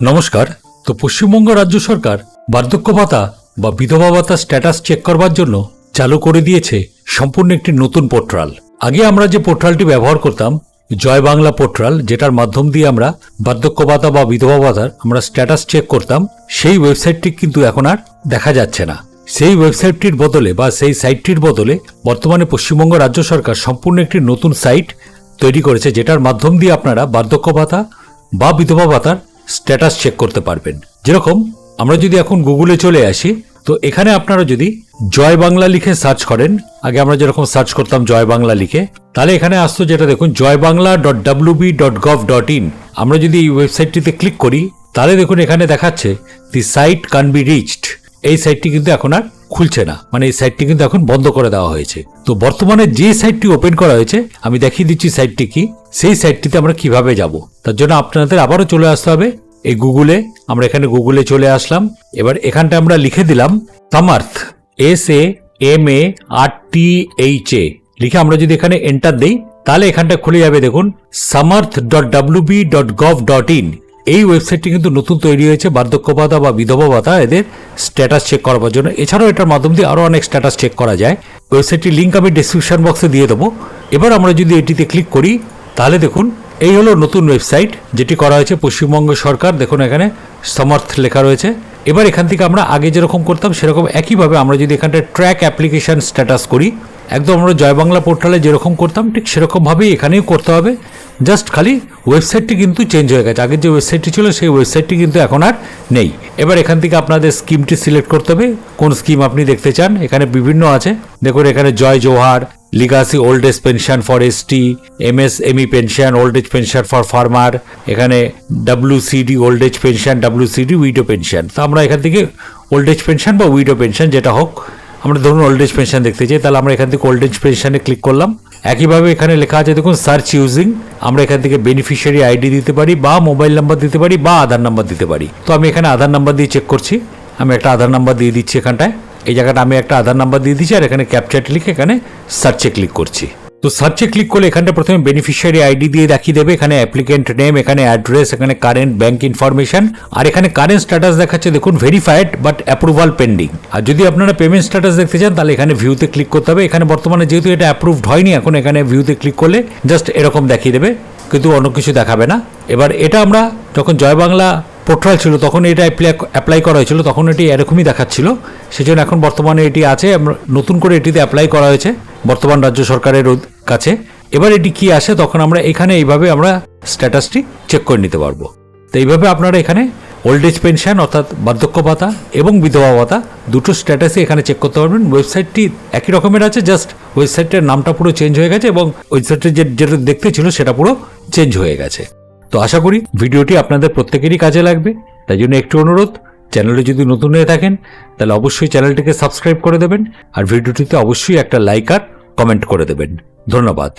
নমস্কার। তো পশ্চিমবঙ্গ রাজ্য সরকার বার্ধক্য ভাতা বা বিধবা ভাতা স্ট্যাটাস চেক করবার জন্য চালু করে দিয়েছে সম্পূর্ণ একটি নতুন পোর্টাল। আগে আমরা যে পোর্টালটি ব্যবহার করতাম জয় বাংলা পোর্টাল, যেটার মাধ্যম দিয়ে আমরা বার্ধক্য ভাতা বা বিধবা ভাতার আমরা স্ট্যাটাস চেক করতাম, সেই ওয়েবসাইটটি কিন্তু এখন আর দেখা যাচ্ছে না। সেই ওয়েবসাইটটির বদলে বা সেই সাইটটির বদলে বর্তমানে পশ্চিমবঙ্গ রাজ্য সরকার সম্পূর্ণ একটি নতুন সাইট তৈরি করেছে, যেটার মাধ্যম দিয়ে আপনারা বার্ধক্য ভাতা বা বিধবা ভাতার স্ট্যাটাস চেক করতে পারবেন। যেরকম আমরা যদি এখন গুগলে চলে আসি, তো এখানে আপনারা যদি জয় বাংলা লিখে সার্চ করেন, আগে আমরা যেরকম সার্চ করতাম জয় বাংলা লিখে, তাহলে এখানে আসতো যেটা দেখুন joybangla.wb.gov.in। আমরা যদি এই ওয়েবসাইটটিতে ক্লিক করি তাহলে দেখুন এখানে দেখাচ্ছে দি সাইট ক্যান বি রিচড। এই সাইটটি কিন্তু এখন আর খুলছে না, মানে এই সাইটটি কিন্তু এখন বন্ধ করে দেওয়া হয়েছে। তো বর্তমানে যে সাইটটি ওপেন করা হয়েছে আমি দেখিয়ে দিচ্ছি সাইটটি কি, সেই সাইটটিতে আমরা কিভাবে যাব। তার জন্য আপনাদের আবারও চলে আসতে হবে এই গুগলে। আমরা এখানে গুগলে চলে আসলাম। এবার এখানটা আমরা লিখে দিলাম সামার্থ, SAMARTHA লিখে আমরা যদি এখানে এন্টার দেই তাহলে এখানটা খুলে যাবে। দেখুন samarth.wb.gov.in। এই ওয়েবসাইটটি কিন্তু নতুন তৈরি হয়েছে বার্ধক্য ভাতা বা বিধবা ভাতা এদের স্ট্যাটাস চেক করার জন্য। এছাড়াও এটার মাধ্যম দিয়ে আরও অনেক স্ট্যাটাস চেক করা যায়। ওয়েবসাইটটির লিঙ্ক আমি ডেসক্রিপশন বক্সে দিয়ে দেবো। এবার আমরা যদি এটিতে ক্লিক করি তাহলে দেখুন এই হলো নতুন ওয়েবসাইট যেটি করা হয়েছে পশ্চিমবঙ্গ সরকার। দেখুন এখানে সামার্থ লেখা রয়েছে। এবার এখান থেকে আমরা আগে যেরকম করতাম সেরকম একইভাবে আমরা যদি এখানটা ট্র্যাক অ্যাপ্লিকেশন স্ট্যাটাস করি, একদম আমরা জয় বাংলা পোর্টালে যেরকম করতাম ঠিক সেরকমভাবেই এখানেও করতে হবে। জাস্ট খালি ওয়েবসাইটটি কিন্তু চেঞ্জ হয়ে গেছে। আগের যে ওয়েবসাইটটি ছিল সেই ওয়েবসাইটটি কিন্তু এখন আর নেই। এবার এখান থেকে আপনাদের স্কিমটি সিলেক্ট করতে হবে, কোন স্কিম আপনি দেখতে চান। এখানে বিভিন্ন আছে, দেখুন এখানে Jai Johar, legacy old age pension for ST, MSME pension, old age pension for farmer, এখানে WCD old age pension, WCD widow pension. তো আমরা এখান থেকে ওল্ড এজ পেনশন বা উইডো পেনশন যেটা হোক, আমরা ধরুন ওল্ড এজ পেনশন দেখতে চাই, তাহলে আমরা এখান থেকে ওল্ড এজ পেনশনে ক্লিক করলাম। একইভাবে এখানে লেখা আছে দেখুন সার্চ ইউজিং। আমরা এখান থেকে বেনিফিশিয়ারি আইডি দিতে পারি বা মোবাইল নাম্বার দিতে পারি বা আধার নাম্বার দিতে পারি। তো আমি এখানে আধার নাম্বার দিয়ে চেক করছি। আমি একটা আধার নাম্বার দিয়ে দিচ্ছি এখানটায়, এই জায়গাটা আমি একটা আধার নাম্বার দিয়ে দিচ্ছি আর এখানে ক্যাপচারটি লিখে এখানে সার্চে ক্লিক করছি। তো সার্চে ক্লিক করলে এখানটা প্রথমে বেনিফিশিয়ারি আইডি দিয়ে দেখিয়ে দেবে, এখানে অ্যাপ্লিকেন্ট নেম, এখানে অ্যাড্রেস, এখানে কারেন্ট ব্যাংক ইনফরমেশন, আর এখানে কারেন্ট স্ট্যাটাস দেখাচ্ছে দেখুন ভেরিফাইড বাট অ্যাপ্রুভাল পেন্ডিং। আর যদি আপনারা পেমেন্ট স্ট্যাটাস দেখতে চান তাহলে এখানে ভিউতে ক্লিক করতে হবে। এখানে বর্তমানে যেহেতু এটা অ্যাপ্রুভড হয়নি, এখন এখানে ভিউতে ক্লিক করলে জাস্ট এরকম দেখিয়ে দেবে, কিন্তু অন্য কিছু দেখাবে না। এবার এটা আমরা যখন জয় বাংলা পোর্টাল ছিল তখন এটা অ্যাপ্লাই করা হয়েছিল, তখন এটি এরকমই দেখাচ্ছিল। সেজন্য এখন বর্তমানে এটি আছে, নতুন করে এটিতে অ্যাপ্লাই করা হয়েছে বর্তমান রাজ্য সরকারের কাছে। এবার এটি কি আসে তখন আমরা এখানে এইভাবে আমরা স্ট্যাটাসটি চেক করে নিতে পারবো। তো এইভাবে আপনারা এখানে ওল্ড এজ পেনশন অর্থাৎ বার্ধক্য ভাতা এবং বিধবা ভাতা দুটো স্ট্যাটাসই এখানে চেক করতে পারবেন। ওয়েবসাইটটি একই রকমের আছে, জাস্ট ওয়েবসাইটের নামটা পুরো চেঞ্জ হয়ে গেছে এবং ওয়েবসাইটে যেটা দেখতে ছিল সেটা পুরো চেঞ্জ হয়ে গেছে। তো আশা করি ভিডিওটি আপনাদের প্রত্যেকেরই কাজে লাগবে। তাই জন্য একটু অনুরোধ, চ্যানেলে যদি নতুন হয়ে থাকেন তাহলে অবশ্যই চ্যানেলটিকে সাবস্ক্রাইব করে দেবেন আর ভিডিওটিতে অবশ্যই একটা লাইক আর কমেন্ট করে দেবেন। ধন্যবাদ।